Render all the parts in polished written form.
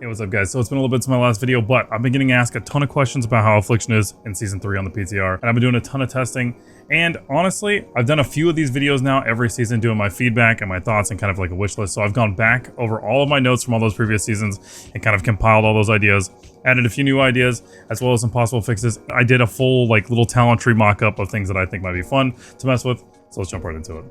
Hey, what's up guys? So it's been a little bit since my last video, but I've been getting asked a ton of questions about how Affliction is in Season 3 on the PTR, and I've been doing a ton of testing, and honestly, I've done a few of these videos now every season doing my feedback and my thoughts and kind of like a wish list, so I've gone back over all of my notes from all those previous seasons and kind of compiled all those ideas, added a few new ideas, as well as some possible fixes. I did a full like little talent tree mock-up of things that I think might be fun to mess with, so let's jump right into it.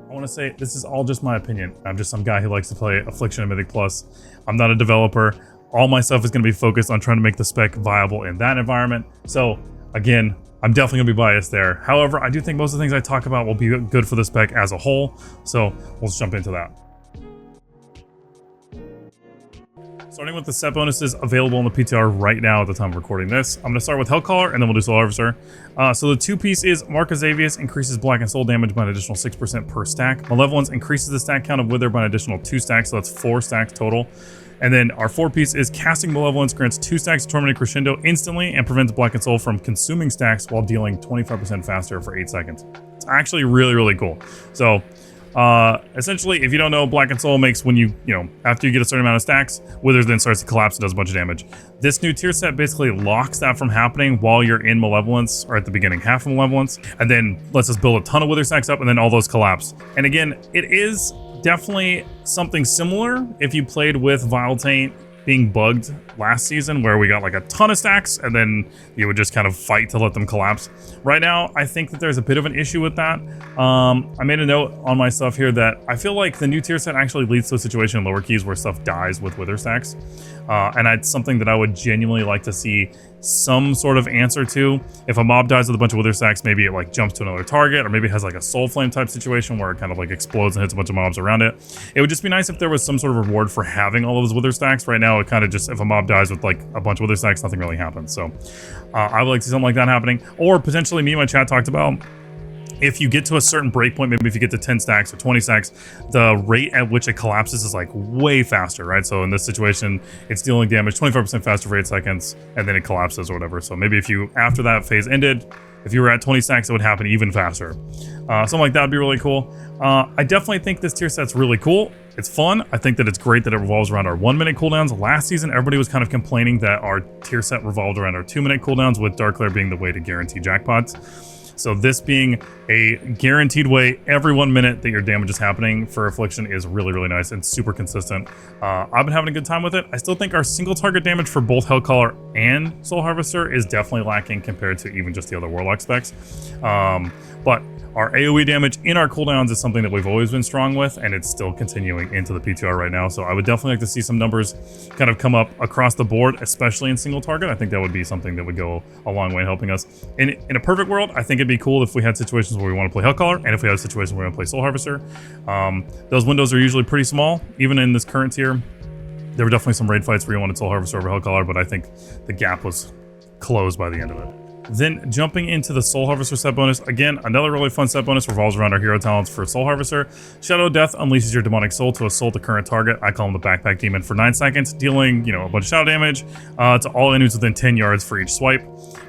I want to say this is all just my opinion. I'm just some guy who likes to play Affliction and Mythic Plus. I'm not a developer. All my stuff is going to be focused on trying to make the spec viable in that environment. So again, I'm definitely going to be biased there. However, I do think most of the things I talk about will be good for the spec as a whole. So let's jump into that. Starting with the set bonuses available in the PTR right now at the time of recording this. I'm going to start with Hellcaller and then we'll do Soul Harvester. So the two-piece is Mark of Xavius increases Black and Soul damage by an additional 6% per stack. Malevolence increases the stack count of Wither by an additional 2 stacks, so that's 4 stacks total. And then our 4-piece is Casting Malevolence grants 2 stacks of Tormented Crescendo instantly and prevents Black and Soul from consuming stacks while dealing 25% faster for 8 seconds. It's actually really, really cool. So essentially, if you don't know, Black and Soul makes when you after you get a certain amount of stacks, Withers then starts to collapse and does a bunch of damage. This new tier set basically locks that from happening while you're in Malevolence, or at the beginning half of Malevolence, and then lets us build a ton of Wither stacks up, and then all those collapse. And again, it is definitely something similar if you played with Vile Taint being bugged last season, where we got like a ton of stacks and then you would just kind of fight to let them collapse. Right now, I think that there's a bit of an issue with that. I made a note on my stuff here that I feel like the new tier set actually leads to a situation in lower keys where stuff dies with Wither stacks. And it's something that I would genuinely like to see some sort of answer to. If a mob dies with a bunch of Wither stacks, maybe it like jumps to another target, or maybe it has like a Soul Flame type situation where it kind of like explodes and hits a bunch of mobs around it. It would just be nice if there was some sort of reward for having all of those Wither stacks. Right now, it kind of just, if a mob dies with like a bunch of Wither stacks, nothing really happens. So I would like to see something like that happening. Or potentially, me and my chat talked about, if you get to a certain breakpoint, maybe if you get to 10 stacks or 20 stacks, the rate at which it collapses is like way faster, right? So in this situation, it's dealing damage 25% faster for 8 seconds, and then it collapses or whatever. So maybe if you, after that phase ended, if you were at 20 stacks, it would happen even faster. Something like that would be really cool. I definitely think this tier set's really cool. It's fun. I think that it's great that it revolves around our 1-minute cooldowns. Last season, everybody was kind of complaining that our tier set revolved around our 2-minute cooldowns, with Darkglare being the way to guarantee jackpots. So this being a guaranteed way every 1 minute that your damage is happening for Affliction is really, really nice and super consistent. I've been having a good time with it. I still think our single target damage for both Hellcaller and Soul Harvester is definitely lacking compared to even just the other Warlock specs. But our AoE damage in our cooldowns is something that we've always been strong with, and it's still continuing into the PTR right now. So I would definitely like to see some numbers kind of come up across the board, especially in single target. I think that would be something that would go a long way in helping us. In a perfect world, I think it'd be cool if we had situations where we want to play Hellcaller, and if we had situations where we want to play Soul Harvester. Those windows are usually pretty small, even in this current tier. There were definitely some raid fights where you wanted Soul Harvester over Hellcaller, but I think the gap was closed by the end of it. Then jumping into the Soul Harvester set bonus, again, another really fun set bonus revolves around our hero talents for Soul Harvester. Shadow Death unleashes your demonic soul to assault the current target. I call him the Backpack Demon for 9 seconds, dealing, a bunch of shadow damage to all enemies within 10 yards for each swipe.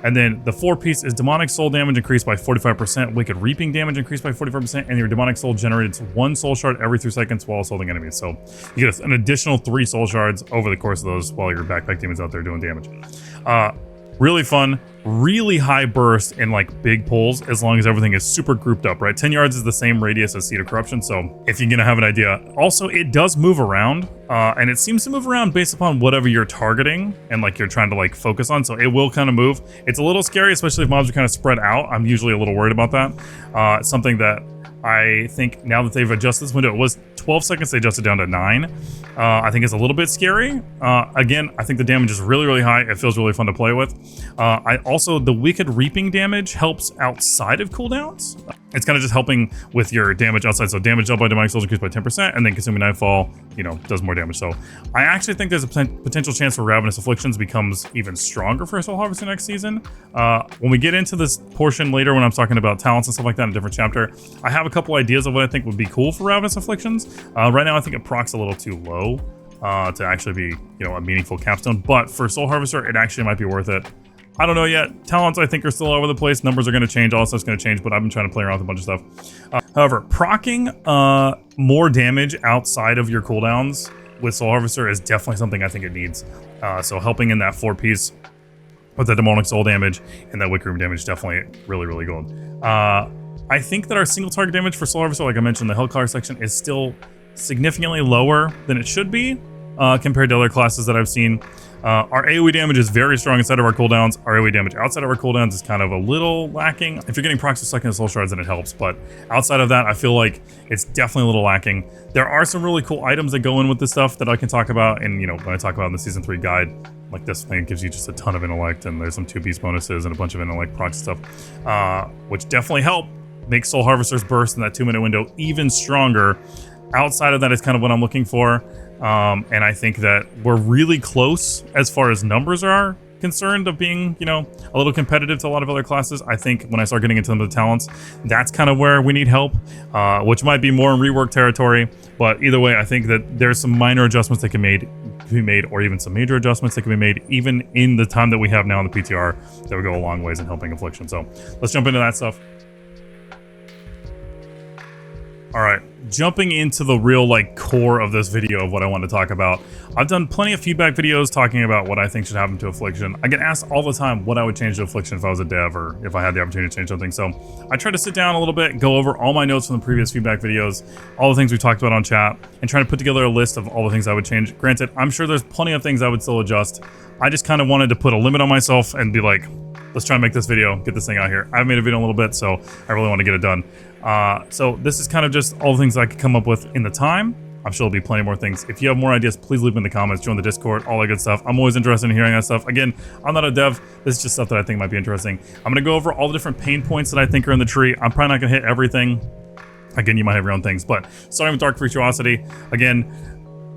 And then the 4-piece is demonic soul damage increased by 45%, wicked reaping damage increased by 45%, and your demonic soul generates 1 soul shard every 3 seconds while assaulting enemies. So you get an additional 3 soul shards over the course of those while your Backpack Demon's out there doing damage. Really fun, really high burst in like big pulls, as long as everything is super grouped up, right? 10 yards is the same radius as Seed of Corruption, so if you're gonna have an idea. Also, it does move around, and it seems to move around based upon whatever you're targeting and like you're trying to like focus on, so it will kind of move. It's a little scary, especially if mobs are kind of spread out. I'm usually a little worried about that. It's something that I think now that they've adjusted this window, it was 12 seconds, they adjusted down to 9. I think it's a little bit scary. Again, I think the damage is really, really high. It feels really fun to play with. The wicked reaping damage helps outside of cooldowns. It's kind of just helping with your damage outside. So damage dealt by demonic souls increased by 10%, and then consuming nightfall, does more damage. So I actually think there's a potential chance for Ravenous Afflictions becomes even stronger for Soul Harvester next season. When we get into this portion later, when I'm talking about talents and stuff like that in a different chapter, I have a couple ideas of what I think would be cool for Ravenous Afflictions. Right now, I think it procs a little too low to actually be, a meaningful capstone. But for Soul Harvester, it actually might be worth it. I don't know yet. Talents, I think, are still all over the place. Numbers are going to change. All stuff's going to change, but I've been trying to play around with a bunch of stuff. However, proccing more damage outside of your cooldowns with Soul Harvester is definitely something I think it needs. So helping in that 4-piece with the demonic soul damage and that wick room damage, definitely really, really good. I think that our single target damage for Soul Harvester, like I mentioned, the Hellcaller section is still significantly lower than it should be compared to other classes that I've seen. Our AoE damage is very strong inside of our cooldowns. Our AoE damage outside of our cooldowns is kind of a little lacking. If you're getting procs to second soul shards, then it helps. But outside of that, I feel like it's definitely a little lacking. There are some really cool items that go in with this stuff that I can talk about. And, you know, when I talk about in the Season 3 guide, like this thing gives you just a ton of intellect, and there's some 2-piece bonuses and a bunch of intellect proc stuff, which definitely help make Soul Harvester's burst in that 2-minute window even stronger. Outside of that is kind of what I'm looking for. And I think that we're really close as far as numbers are concerned of being, you know, a little competitive to a lot of other classes. I think when I start getting into some of the talents, that's kind of where we need help, which might be more in rework territory. But either way, I think that there's some minor adjustments that can be made, or even some major adjustments that can be made, even in the time that we have now in the PTR, that would go a long ways in helping Affliction. So let's jump into that stuff. All right, jumping into the real core of this video of what I want to talk about. I've done plenty of feedback videos talking about what I think should happen to Affliction. I get asked all the time what I would change to Affliction if I was a dev, or if I had the opportunity to change something. So I try to sit down a little bit, go over all my notes from the previous feedback videos, all the things we talked about on chat, and try to put together a list of all the things I would change. Granted, I'm sure there's plenty of things I would still adjust. I just kind of wanted to put a limit on myself and be like, let's try and make this video, get this thing out here. I've made a video in a little bit, so I really want to get it done. So this is kind of just all the things I could come up with in the time. I'm sure there'll be plenty more things. If you have more ideas, please leave them in the comments, join the Discord, all that good stuff. I'm always interested in hearing that stuff. Again, I'm not a dev. This is just stuff that I think might be interesting. I'm going to go over all the different pain points that I think are in the tree. I'm probably not going to hit everything. Again, you might have your own things, but starting with Dark Virtuosity, again,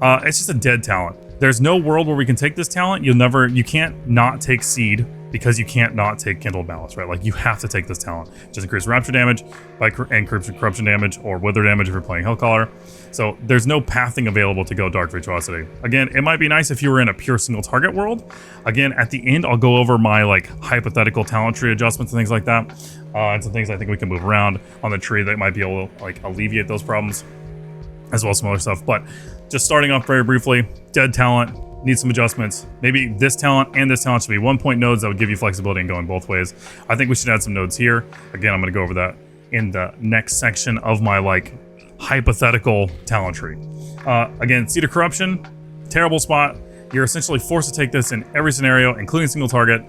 it's just a dead talent. There's no world where we can take this talent. You can't not take Seed, because you can't not take Kindled Malice, right? Like, you have to take this talent. Just increase Rapture damage and Corruption damage, or Wither damage if you're playing Hellcaller. So there's no pathing available to go Dark Virtuosity. Again, it might be nice if you were in a pure single target world. Again, at the end, I'll go over my hypothetical talent tree adjustments and things like that, and some things I think we can move around on the tree that might be able to alleviate those problems, as well as some other stuff. But just starting off very briefly, dead talent. Needs some adjustments. Maybe this talent and this talent should be 1-point nodes that would give you flexibility in going both ways. I think we should add some nodes here. Again, I'm going to go over that in the next section of my hypothetical talent tree. Again, Seed of Corruption, terrible spot. You're essentially forced to take this in every scenario, including single target.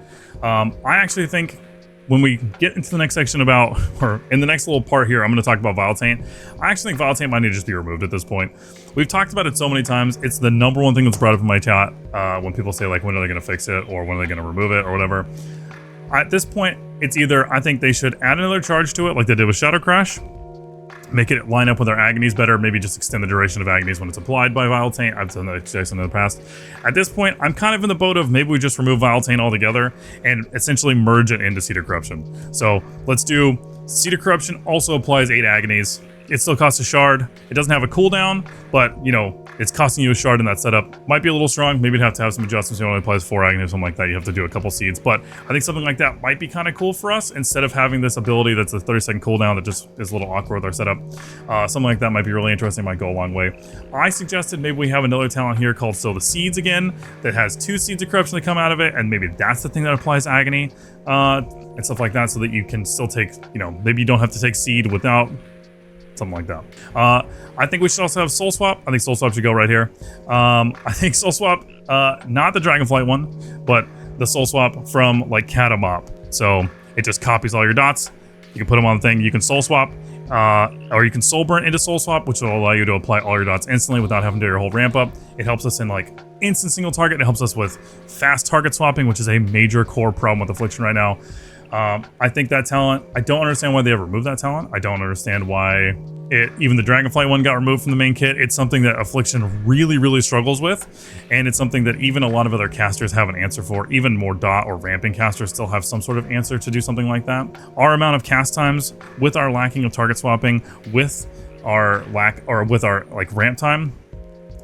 I actually think when we get into the next section or in the next little part here, I'm going to talk about Vile Taint. I actually think Vile Taint might need to just be removed at this point. We've talked about it so many times. It's the number one thing that's brought up in my chat when people say, when are they going to fix it, or when are they going to remove it, or whatever. At this point, it's either I think they should add another charge to it, like they did with Shadow Crash, make it line up with our agonies better, maybe just extend the duration of agonies when it's applied by Vile Taint. I've done that in the past. At this point, I'm kind of in the boat of maybe we just remove Vile Taint altogether and essentially merge it into Seed of Corruption. So let's do Seed of Corruption also applies 8 agonies. It still costs a shard. It doesn't have a cooldown, but it's costing you a shard in that setup. Might be a little strong. Maybe it'd have to have some adjustments. It only applies 4 agonies, something like that. You have to do a couple seeds, but I think something like that might be kind of cool for us instead of having this ability that's a 30-second cooldown that just is a little awkward with our setup. Something like that might be really interesting. Might go a long way. I suggested maybe we have another talent here called Still the Seeds again that has 2 Seeds of Corruption that come out of it, and maybe that's the thing that applies agony and stuff like that, so that you can still take, maybe you don't have to take Seed without. Something like that. I think we should also have Soul Swap. I think Soul Swap should go right here. I think Soul Swap, not the Dragonflight one, but the Soul Swap from Catamop. So it just copies all your dots. You can put them on the thing. You can Soul Swap, or you can Soul Burn into Soul Swap, which will allow you to apply all your dots instantly without having to do your whole ramp up. It helps us in instant single target. It helps us with fast target swapping, which is a major core problem with Affliction right now. I think that talent, I don't understand why they ever removed that talent. I don't understand why even the Dragonflight one got removed from the main kit. It's something that Affliction really, really struggles with, and it's something that even a lot of other casters have an answer for. Even more dot or ramping casters still have some sort of answer to do something like that. Our amount of cast times, with our lacking of target swapping, with our ramp time,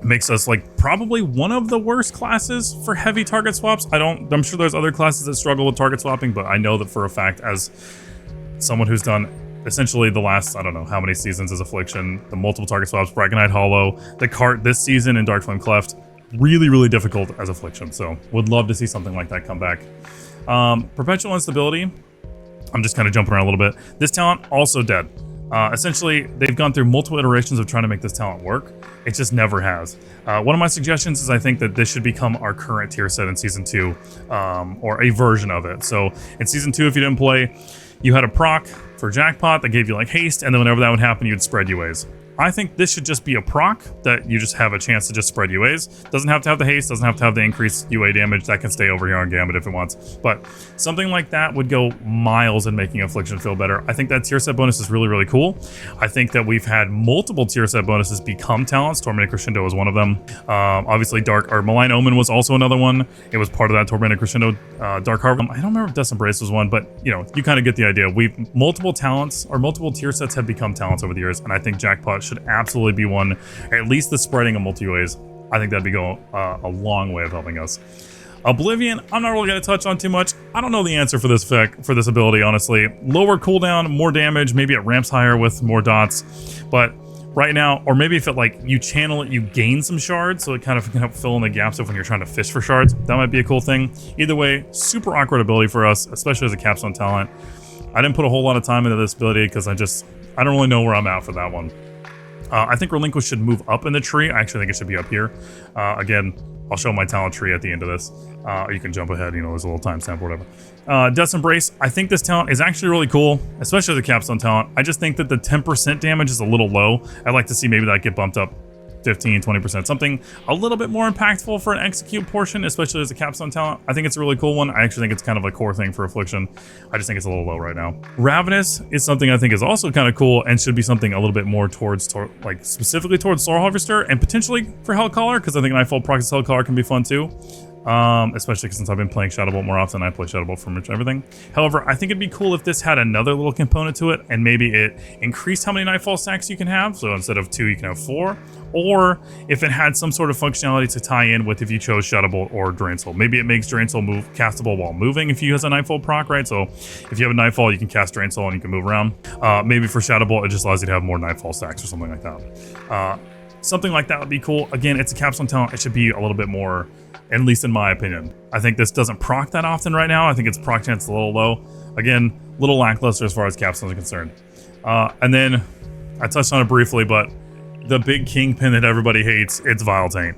Makes us like probably one of the worst classes for heavy target swaps. I'm sure there's other classes that struggle with target swapping, but I know that for a fact, as someone who's done essentially the last, I don't know how many seasons as Affliction, the multiple target swaps, Braconite Hollow, the cart this season in Darkflame Cleft, really difficult as Affliction. So would love to see something like that come back. Perpetual Instability, I'm just kind of jumping around a little bit. This talent also dead. Essentially, they've gone through multiple iterations of trying to make this talent work. It just never has. One of my suggestions is I think that this should become our current tier set in Season 2, or a version of it. So in Season 2, if you didn't play, you had a proc for Jackpot that gave you like haste, and then whenever that would happen, you'd spread UAs. I think this should just be a proc that you just have a chance to just spread UAs. Doesn't have to have the haste, doesn't have to have the increased UA damage. That can stay over here on Gambit if it wants. But something like that would go miles in making Affliction feel better. I think that tier set bonus is really cool. I think that we've had multiple tier set bonuses become talents. Tormented Crescendo was one of them. Obviously Malign Omen was also another one. It was part of that Tormented Crescendo Dark Harvest. I don't remember if Death Embrace was one, but you know, you kind of get the idea. Multiple talents or multiple tier sets have become talents over the years, and I think Jackpot should absolutely be one. At least the spreading of multi-UAs, I think that'd be a long way of helping us. Oblivion, I'm not really going to touch on too much. I don't know the answer for this effect, for this ability, honestly. Lower cooldown, more damage, maybe it ramps higher with more dots, but right now, or maybe if it like you channel it, you gain some shards, so it kind of can help fill in the gaps of when you're trying to fish for shards. That might be a cool thing. Either way, super awkward ability for us, especially as a capstone talent. I didn't put a whole lot of time into this ability because I don't really know where I'm at for that one. I think Relinquish should move up in the tree. I actually think it should be up here. Again, I'll show my talent tree at the end of this. You can jump ahead, you know, there's a little timestamp or whatever. Death's Embrace, I think this talent is actually really cool, especially as a capstone talent. I just think that the 10% damage is a little low. I'd like to see maybe that get bumped up 15, 20%, something a little bit more impactful for an execute portion, especially as a capstone talent. I think it's a really cool one. I actually think it's kind of a core thing for Affliction. I just think it's a little low right now. Ravenous is something I think is also kind of cool and should be something a little bit more towards, like specifically towards Soul Harvester and potentially for Hellcaller, because I think Nightfall Proxy Hellcaller can be fun too. Especially since I've been playing Shadow Bolt more often. I play Shadow Bolt for much everything. However, I think it'd be cool if this had another little component to it, and maybe it increased how many Nightfall stacks you can have. So instead of 2, you can have 4. Or if it had some sort of functionality to tie in with if you chose Shadow Bolt or Drain Soul. Maybe it makes Drain Soul move castable while moving if you use a Nightfall proc, right? So if you have a Nightfall, you can cast Drain Soul and you can move around. Maybe for Shadow Bolt, it just allows you to have more Nightfall stacks or something like that. Something like that would be cool. Again, it's a capstone talent. It should be a little bit more, at least in my opinion. I think this doesn't proc that often right now. I think its proc chance is a little low. Again, a little lackluster as far as capstones are concerned. And then I touched on it briefly, but the big kingpin that everybody hates, it's Vile Taint.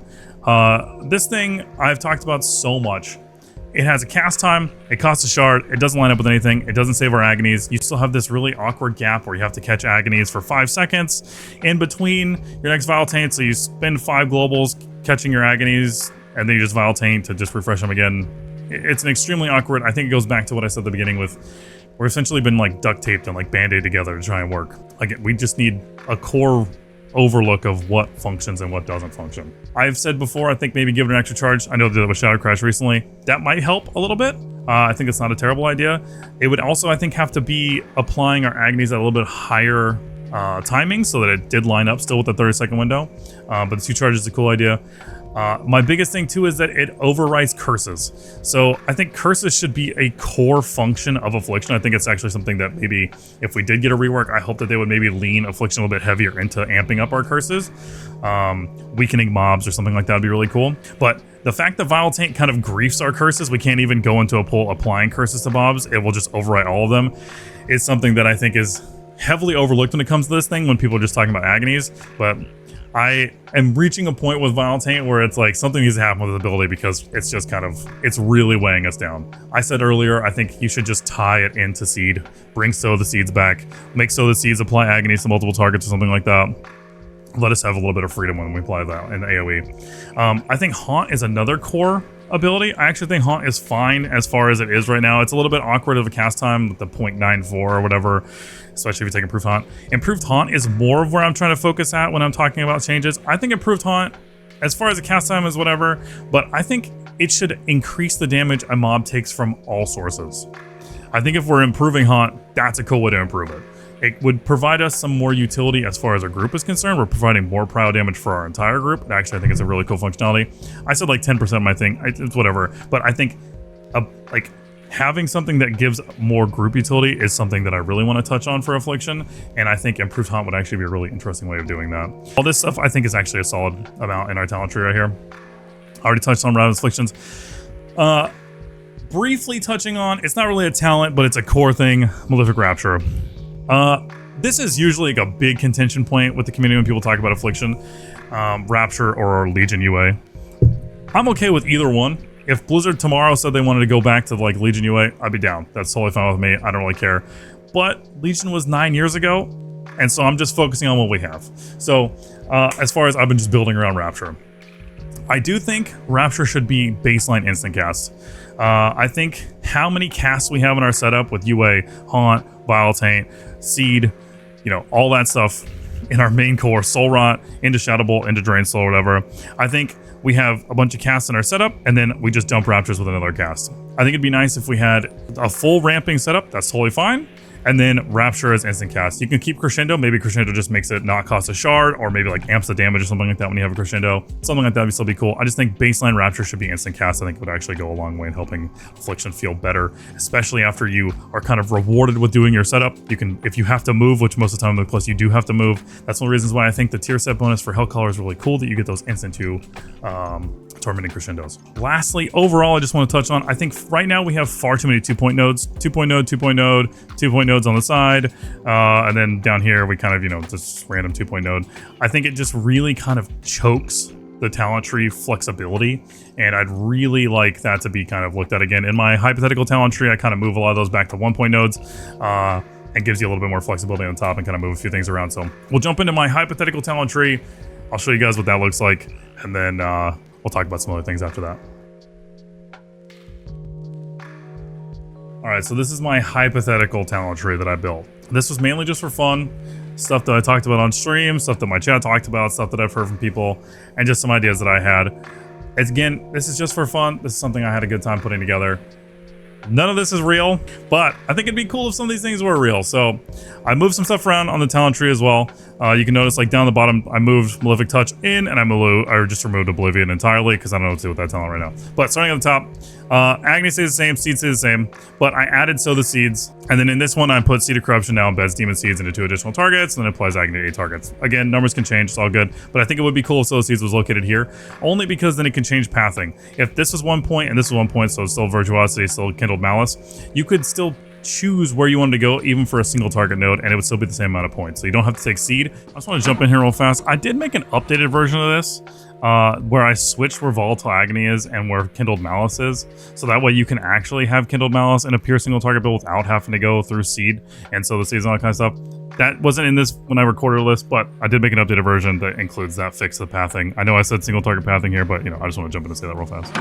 This thing I've talked about so much. It has a cast time, it costs a shard, it doesn't line up with anything, it doesn't save our agonies. You still have this really awkward gap where you have to catch agonies for 5 seconds in between your next Vile Taint, so you spend 5 globals catching your agonies, and then you just Vile Taint to just refresh them again. It's an extremely awkward, I think it goes back to what I said at the beginning with, we're essentially been like duct taped and like band-aid together to try and work. Like we just need a core overlook of what functions and what doesn't function. I've said before, I think maybe give it an extra charge. I know they did that with Shadow Crash recently. That might help a little bit. I think it's not a terrible idea. It would also, I think, have to be applying our agonies at a little bit higher timing so that it did line up still with the 30-second window. But the 2 charges is a cool idea. My biggest thing too is that it overrides curses. So I think curses should be a core function of Affliction. I think it's actually something that maybe if we did get a rework, I hope that they would maybe lean Affliction a little bit heavier into amping up our curses. Weakening mobs or something like that would be really cool. But the fact that Vile Taint kind of griefs our curses, we can't even go into a pool applying curses to mobs, it will just override all of them, is something that I think is heavily overlooked when it comes to this thing when people are just talking about agonies. But I am reaching a point with Vile Taint where it's like something needs to happen with the ability because it's just kind of, it's really weighing us down. I said earlier, I think you should just tie it into Seed, bring Sow the Seeds back, make Sow the Seeds apply agonies to multiple targets or something like that. Let us have a little bit of freedom when we apply that in AoE. I think Haunt is another core ability. I actually think Haunt is fine as far as it is right now. It's a little bit awkward of a cast time with the 0.94 or whatever, especially if you take Improved Haunt. Improved Haunt is more of where I'm trying to focus at when I'm talking about changes. I think Improved Haunt, as far as a cast time is whatever, but I think it should increase the damage a mob takes from all sources. I think if we're improving Haunt, that's a cool way to improve it. It would provide us some more utility as far as our group is concerned. We're providing more prio damage for our entire group. And actually, I think it's a really cool functionality. I said like 10% of my thing. It's whatever. But I think like having something that gives more group utility is something that I really want to touch on for Affliction. And I think Improved Haunt would actually be a really interesting way of doing that. All this stuff I think is actually a solid amount in our talent tree right here. I already touched on Round Afflictions. Briefly touching on, it's not really a talent, but it's a core thing, Malefic Rapture. This is usually like a big contention point with the community when people talk about Affliction, Rapture or Legion UA. I'm okay with either one. If Blizzard tomorrow said they wanted to go back to like Legion UA, I'd be down. That's totally fine with me. I don't really care. But Legion was 9 years ago, and so I'm just focusing on what we have. So as far as I've been just building around Rapture, I do think Rapture should be baseline instant cast. I think how many casts we have in our setup with UA, Haunt, Vile Taint, Seed, you know, all that stuff in our main core, Soul Rot, into Shadow Bolt, into Drain Soul, whatever. I think we have a bunch of casts in our setup, and then we just dump Raptures with another cast. I think it'd be nice if we had a full ramping setup. That's totally fine. And then Rapture as instant cast. You can keep Crescendo. Maybe Crescendo just makes it not cost a shard, or maybe like amps the damage or something like that when you have a Crescendo. Something like that would still be cool. I just think baseline Rapture should be instant cast. I think it would actually go a long way in helping Affliction feel better, especially after you are kind of rewarded with doing your setup. You can, if you have to move, which most of the time with Plus you do have to move. That's one of the reasons why I think the tier set bonus for Hellcaller is really cool, that you get those instant 2 Tormenting Crescendos. Lastly, overall, I just want to touch on, I think right now we have far too many 2-point nodes. 2-point node, 2-point node, 2-point nodes on the side. And then down here, we kind of, you know, just random 2-point node. I think it just really kind of chokes the talent tree flexibility. And I'd really like that to be kind of looked at again. In my hypothetical talent tree, I kind of move a lot of those back to 1-point nodes. And gives you a little bit more flexibility on top and kind of move a few things around. So we'll jump into my hypothetical talent tree. I'll show you guys what that looks like. And then we'll talk about some other things after that. All right, so this is my hypothetical talent tree that I built. This was mainly just for fun, stuff that I talked about on stream, stuff that my chat talked about, stuff that I've heard from people, and just some ideas that I had. Again, this is just for fun. This is something I had a good time putting together. None of this is real, but I think it'd be cool if some of these things were real. So I moved some stuff around on the talent tree as well. You can notice like down the bottom, I moved Malefic Touch in, and I just removed Oblivion entirely because I don't know what to do with that talent right now. But starting at the top, Agony stays the same, Seed stays the same, but I added Sow the Seeds. And then in this one, I put Seed of Corruption now embeds Demon Seeds into 2 additional targets, and then applies Agony to 8 targets. Again, numbers can change, it's all good, but I think it would be cool if Sow the Seeds was located here, only because then it can change pathing. If this was 1 point and this was 1 point, so it's still Virtuosity, still Kindled Malice, you could still choose where you wanted to go even for a single target node, and it would still be the same amount of points. So you don't have to take Seed. I just want to jump in here real fast. I did make an updated version of this where I switched where Volatile Agony is and where Kindled Malice is. So that way you can actually have Kindled Malice in a pure single target build without having to go through Seed. And so the Seeds and all that kind of stuff. That wasn't in this when I recorded this, but I did make an updated version that includes that fix of the pathing. I know I said single target pathing here, but you know, I just want to jump in and say that real fast.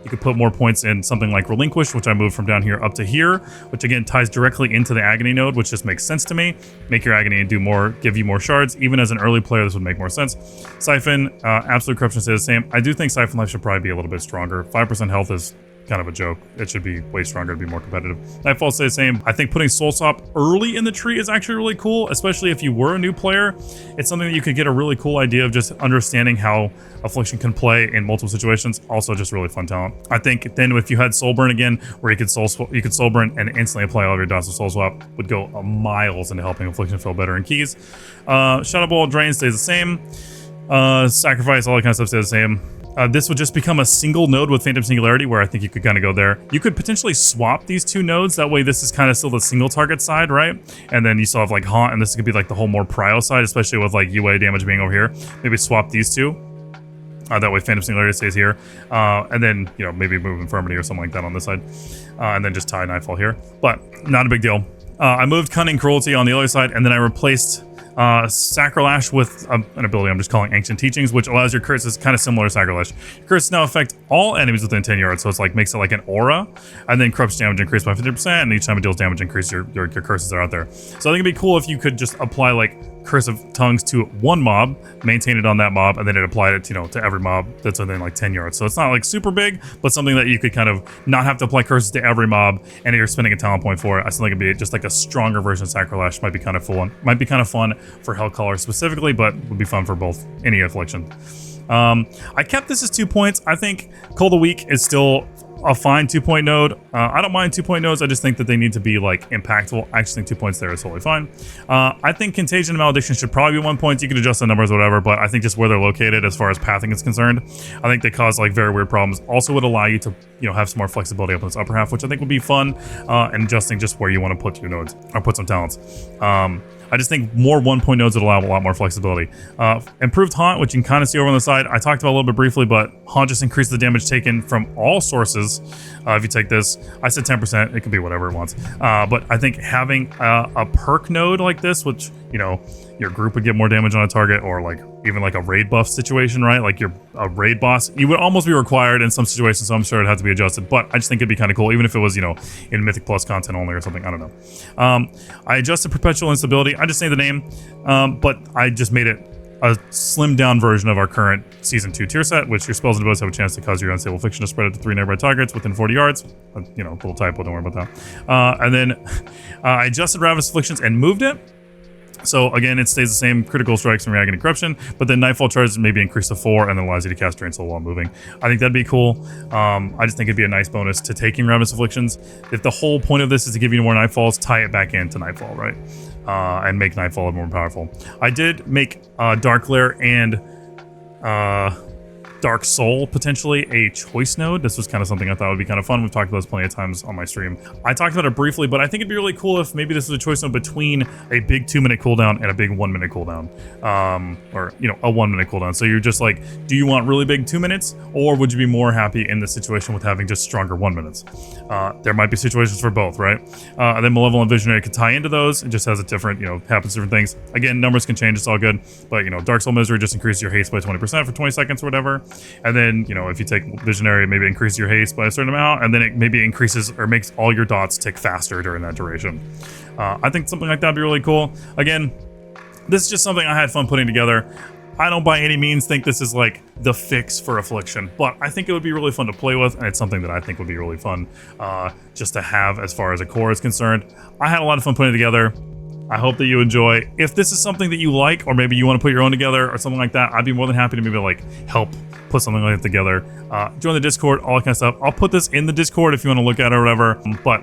You could put more points in something like Relinquish, which I moved from down here up to here, which again ties directly into the Agony node, which just makes sense to me. Make your Agony and do more, give you more shards. Even as an early player, this would make more sense. Siphon, Absolute Corruption stays the same. I do think Siphon Life should probably be a little bit stronger. 5% health is kind of a joke. It should be way stronger to be more competitive. Nightfall stays the same. I think putting Soul Swap early in the tree is actually really cool, especially if you were a new player. It's something that you could get a really cool idea of just understanding how Affliction can play in multiple situations. Also just really fun talent. I think then if you had Soul Burn again, where you could Soul Burn and instantly apply all of your dots of Soul Swap, would go miles into helping Affliction feel better in keys. Shadow Ball Drain stays the same. Sacrifice, all that kind of stuff stays the same. This would just become a single node with Phantom Singularity, where I think you could kind of go there. You could potentially swap these 2 nodes. That way this is kind of still the single target side, right? And then you still have like Haunt, and this could be like the whole more prio side, especially with like UA damage being over here. Maybe swap these 2. That way Phantom Singularity stays here. And then, you know, maybe move Infirmity or something like that on this side. And then just tie Nightfall here. But not a big deal. I moved Cunning Cruelty on the other side, and then I replaced Sacrilash with an ability I'm just calling Ancient Teachings, which allows your curses kind of similar to Sacrilash. Your curses now affect all enemies within 10 yards, so it's like makes it like an aura, and then corrupts damage increased by 50%, and each time it deals damage increase your curses that are out there. So I think it'd be cool if you could just apply like Curse of Tongues to one mob, maintain it on that mob, and then it applied it, to every mob that's within like 10 yards. So it's not like super big, but something that you could kind of not have to apply curses to every mob, and you're spending a talent point for it. I still think it'd be just like a stronger version of Sacrilege. Might be kind of fun. Might be kind of fun for Hellcaller specifically, but would be fun for both any affliction. I kept this as 2 points. I think Call of the Week is still a fine 2-point node. I don't mind 2-point nodes. I just think that they need to be like impactful. I just think 2 points there is totally fine. I think Contagion and Malediction should probably be 1 point. You can adjust the numbers or whatever, but I think just where they're located as far as pathing is concerned, I think they cause like very weird problems. Also would allow you to have some more flexibility up in this upper half, which I think would be fun, and adjusting just where you want to put your nodes or put some talents. I just think more 1-point nodes would allow a lot more flexibility. Improved Haunt, which you can kind of see over on the side, I talked about a little bit briefly, but Haunt just increases the damage taken from all sources. If you take this, I said 10%, it could be whatever it wants. But I think having a perk node like this, which, your group would get more damage on a target, or like even like a raid buff situation, right? Like you're a raid boss, you would almost be required in some situations, so I'm sure it'd have to be adjusted, but I just think it'd be kind of cool, even if it was, in Mythic Plus content only or something, I don't know. I adjusted Perpetual Instability, I just say the name, but I just made it a slimmed down version of our current Season 2 tier set, which your spells and abilities have a chance to cause your unstable affliction to spread it to 3 nearby targets within 40 yards. Little typo, don't worry about that. And then I adjusted Ravenous Afflictions and moved it. So again, it stays the same, critical strikes and reagent corruption, but then Nightfall charges maybe increase to 4 and then allows you to cast Drain Soul while moving. I think that'd be cool. I just think it'd be a nice bonus to taking Ravenous Afflictions. If the whole point of this is to give you more Nightfalls, tie it back into Nightfall, right? And make Nightfall more powerful. I did make Dark Lair and Dark Soul potentially a choice node. This was kind of something I thought would be kind of fun. We've talked about this plenty of times on my stream. I talked about it briefly, but I think it'd be really cool if maybe this was a choice node between a big 2-minute cooldown and a big 1-minute cooldown. Or, a 1-minute cooldown. So you're just like, do you want really big 2 minutes, or would you be more happy in the situation with having just stronger 1 minutes? There might be situations for both, right? And then Malevolent Visionary could tie into those. It just has a different, happens different things. Again, numbers can change, it's all good. But, Dark Soul Misery just increases your haste by 20% for 20 seconds or whatever. And then, if you take Visionary, maybe increase your haste by a certain amount, and then it maybe increases or makes all your dots tick faster during that duration. I think something like that would be really cool. Again, this is just something I had fun putting together. I don't by any means think this is like the fix for Affliction, but I think it would be really fun to play with, and it's something that I think would be really fun just to have as far as a core is concerned. I had a lot of fun putting it together. I hope that you enjoy. If this is something that you like, or maybe you want to put your own together or something like that, I'd be more than happy to maybe like help put something like that together. Join the Discord, all that kind of stuff. I'll put this in the Discord if you want to look at it or whatever, but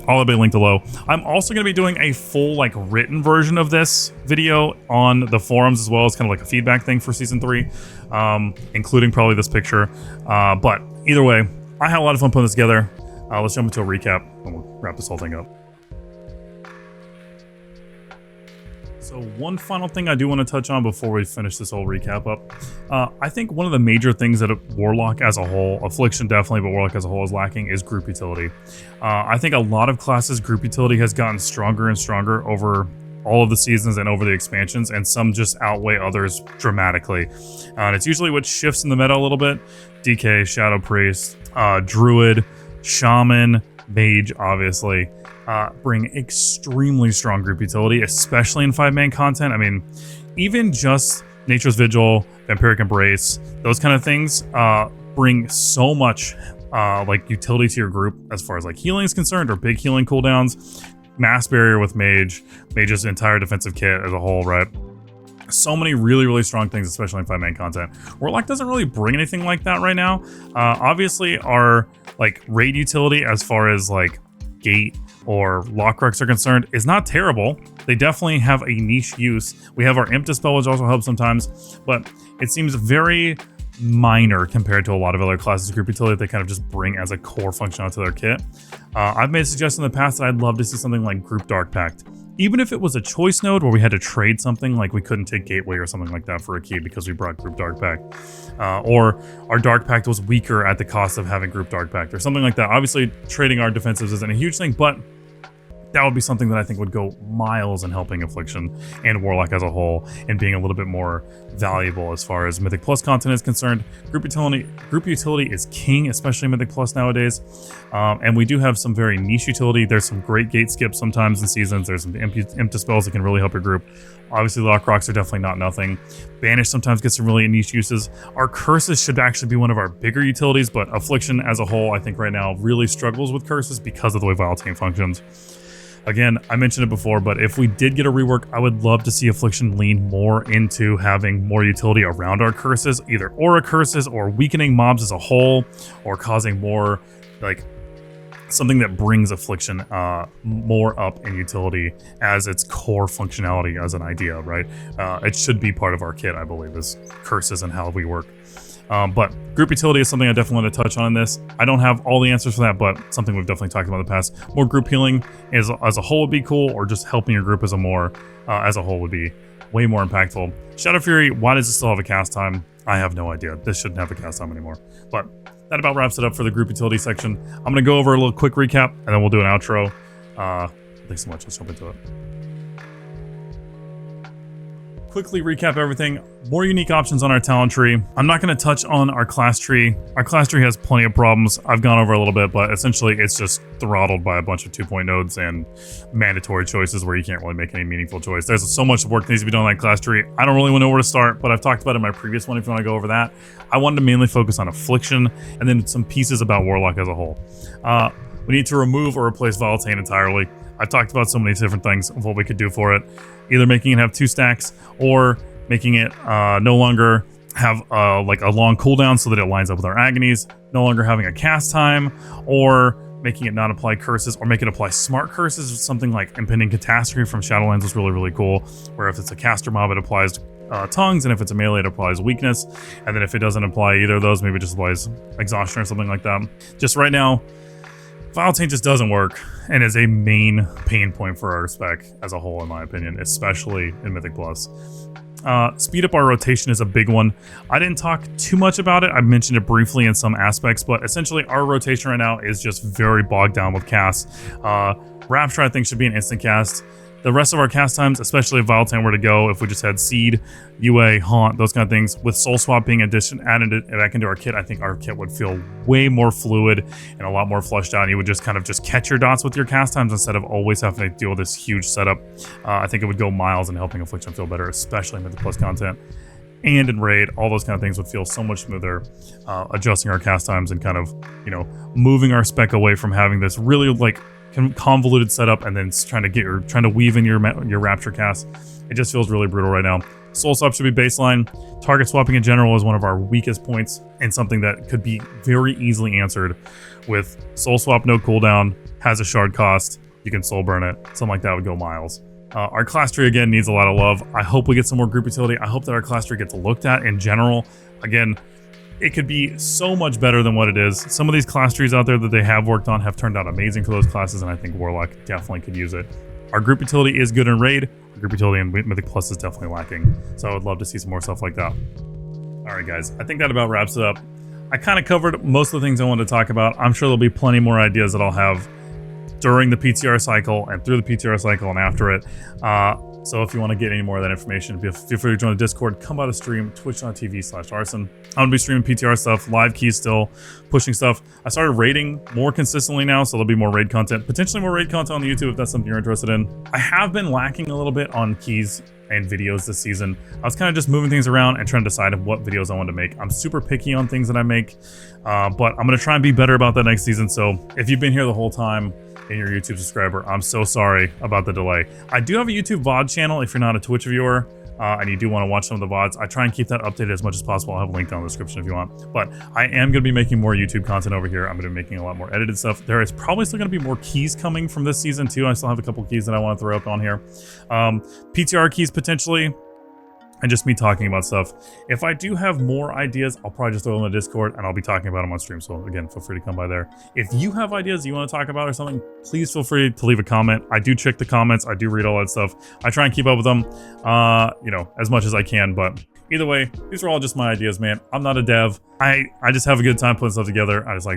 all will be linked below. I'm also going to be doing a full like written version of this video on the forums as well, as kind of like a feedback thing for Season 3, including probably this picture. But either way, I had a lot of fun putting this together. Let's jump into a recap and we'll wrap this whole thing up. So one final thing I do want to touch on before we finish this whole recap up. I think one of the major things that Warlock as a whole, Affliction definitely, but Warlock as a whole is lacking is group utility. I think a lot of classes' group utility has gotten stronger and stronger over all of the seasons and over the expansions, and some just outweigh others dramatically. And it's usually what shifts in the meta a little bit. DK, Shadow Priest, Druid, Shaman, Mage, obviously. Bring extremely strong group utility, especially in 5-man content. I mean, even just Nature's Vigil, Vampiric Embrace, those kind of things bring so much like utility to your group as far as like healing is concerned, or big healing cooldowns. Mass Barrier with Mage's entire defensive kit as a whole, right? So many really, really strong things, especially in 5-man content. Warlock doesn't really bring anything like that right now. Obviously, our like raid utility as far as like Gate or Lockrucks are concerned is not terrible. They definitely have a niche use. We have our Imp Dispel, which also helps sometimes, but it seems very minor compared to a lot of other classes of group utility that they kind of just bring as a core function onto their kit. I've made a suggestion in the past that I'd love to see something like Group Dark Pact. Even if it was a choice node where we had to trade something, like we couldn't take Gateway or something like that for a key because we brought Group Dark Pact. Or our Dark Pact was weaker at the cost of having Group Dark Pact or something like that. Obviously, trading our defensives isn't a huge thing, but that would be something that I think would go miles in helping Affliction and Warlock as a whole, and being a little bit more valuable as far as Mythic Plus content is concerned. Group utility is king, especially Mythic Plus nowadays. And we do have some very niche utility. There's some great gate skips sometimes in seasons. There's some imp spells that can really help your group. Obviously, Lock Rocks are definitely not nothing. Banish sometimes gets some really niche uses. Our curses should actually be one of our bigger utilities, but Affliction as a whole, I think right now really struggles with curses because of the way Vitality functions. Again, I mentioned it before, but if we did get a rework, I would love to see Affliction lean more into having more utility around our curses, either aura curses or weakening mobs as a whole, or causing more, like, something that brings Affliction more up in utility as its core functionality as an idea, right? It should be part of our kit, I believe, is curses and how we work. But group utility is something I definitely want to touch on in this. I don't have all the answers for that, but something we've definitely talked about in the past. More group healing as a whole would be cool, or just helping your group as a whole would be way more impactful. Shadow Fury, why does it still have a cast time? I have no idea. This shouldn't have a cast time anymore. But that about wraps it up for the group utility section. I'm going to go over a little quick recap, and then we'll do an outro. Thanks so much. Let's jump into it. Quickly recap everything. More unique options on our talent tree. I'm not going to touch on our class tree. Our class tree has plenty of problems. I've gone over a little bit, but essentially it's just throttled by a bunch of 2-point nodes and mandatory choices where you can't really make any meaningful choice. There's so much work that needs to be done on that class tree. I don't really know where to start, but I've talked about it in my previous one if you want to go over that. I wanted to mainly focus on Affliction and then some pieces about Warlock as a whole. We need to remove or replace Volatane entirely. I've talked about so many different things of what we could do for it. Either making it have 2 stacks or making it no longer have like a long cooldown so that it lines up with our agonies, no longer having a cast time, or making it not apply curses, or make it apply smart curses. Something like Impending Catastrophe from Shadowlands is really, really cool, where if it's a caster mob, it applies tongues, and if it's a melee, it applies weakness, and then if it doesn't apply either of those, maybe it just applies exhaustion or something like that. Just right now, Vitality just doesn't work, and is a main pain point for our spec as a whole, in my opinion, especially in Mythic Plus. Speed up our rotation is a big one. I didn't talk too much about it. I mentioned it briefly in some aspects, but essentially our rotation right now is just very bogged down with casts. Rapture, I think, should be an instant cast. The rest of our cast times, especially if Vitality were to go, if we just had Seed, UA, Haunt, those kind of things, with Soul Swap being added back into our kit, I think our kit would feel way more fluid and a lot more flushed out. You would just kind of just catch your dots with your cast times instead of always having to deal with this huge setup. I think it would go miles in helping Affliction feel better, especially in Mythic Plus content. And in Raid, all those kind of things would feel so much smoother, adjusting our cast times and kind of, moving our spec away from having this really, like, convoluted setup and then trying to weave in your Rapture cast. It just feels really brutal right now. Soul Swap should be baseline. Target swapping in general is one of our weakest points, and something that could be very easily answered with Soul Swap, no cooldown, has a shard cost, you can soul burn it. Something like that would go miles. Our class tree, again, needs a lot of love. I hope we get some more group utility. I hope that our class tree gets looked at in general. Again, it could be so much better than what it is. Some of these class trees out there that they have worked on have turned out amazing for those classes, and I think Warlock definitely could use it. Our group utility is good in Raid. Our group utility in Mythic Plus is definitely lacking. So I would love to see some more stuff like that. All right, guys. I think that about wraps it up. I kind of covered most of the things I wanted to talk about. I'm sure there'll be plenty more ideas that I'll have during the PTR cycle and through the PTR cycle and after it. So if you want to get any more of that information, feel free to join the Discord, come by the stream, twitch.tv/Arson. I'm going to be streaming PTR stuff, live keys still, pushing stuff. I started raiding more consistently now, so there'll be more raid content, potentially more raid content on the YouTube if that's something you're interested in. I have been lacking a little bit on keys and videos this season. I was kind of just moving things around and trying to decide what videos I wanted to make. I'm super picky on things that I make, but I'm going to try and be better about that next season. So if you've been here the whole time and you're a YouTube subscriber, I'm so sorry about the delay. I do have a YouTube VOD channel if you're not a Twitch viewer, and you do want to watch some of the VODs. I try and keep that updated as much as possible. I'll have a link down in the description if you want. But I am going to be making more YouTube content over here. I'm going to be making a lot more edited stuff. There is probably still going to be more keys coming from this season too. I still have a couple keys that I want to throw up on here. PTR keys potentially, and just me talking about stuff. If I do have more ideas, I'll probably just throw them in the Discord and I'll be talking about them on stream. So again, feel free to come by there. If you have ideas you want to talk about or something, please feel free to leave a comment. I do check the comments. I do read all that stuff. I try and keep up with them, as much as I can. But either way, these are all just my ideas, man. I'm not a dev. I just have a good time putting stuff together. I just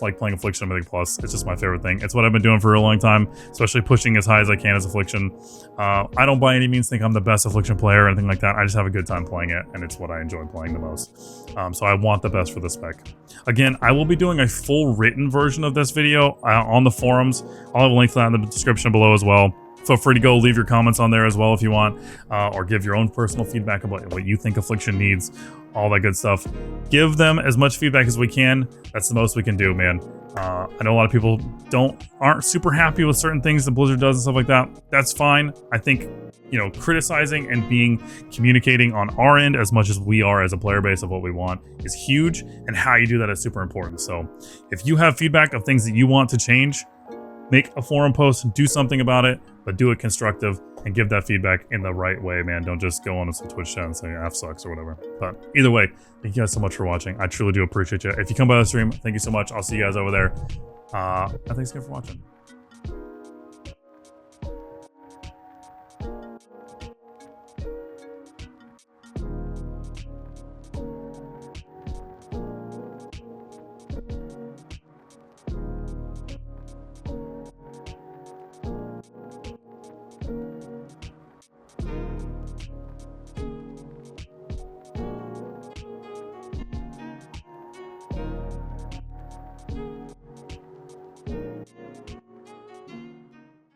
like playing Affliction on Mythic Plus. It's just my favorite thing. It's what I've been doing for a long time, especially pushing as high as I can as Affliction. I don't by any means think I'm the best Affliction player or anything like that. I just have a good time playing it, and it's what I enjoy playing the most. So I want the best for the spec. Again, I will be doing a full written version of this video on the forums. I'll have a link to that in the description below as well. Feel free to go leave your comments on there as well if you want, or give your own personal feedback about what you think Affliction needs, all that good stuff. Give them as much feedback as we can. That's the most we can do, man. I know a lot of people aren't super happy with certain things that Blizzard does and stuff like that. That's fine. I think, you know, criticizing and communicating on our end as much as we are as a player base of what we want is huge, and how you do that is super important. So if you have feedback of things that you want to change, make a forum post, do something about it, but do it constructive and give that feedback in the right way, man. Don't just go on some Twitch chat and say F sucks or whatever. But either way, thank you guys so much for watching. I truly do appreciate you. If you come by the stream, thank you so much. I'll see you guys over there. And thanks again for watching.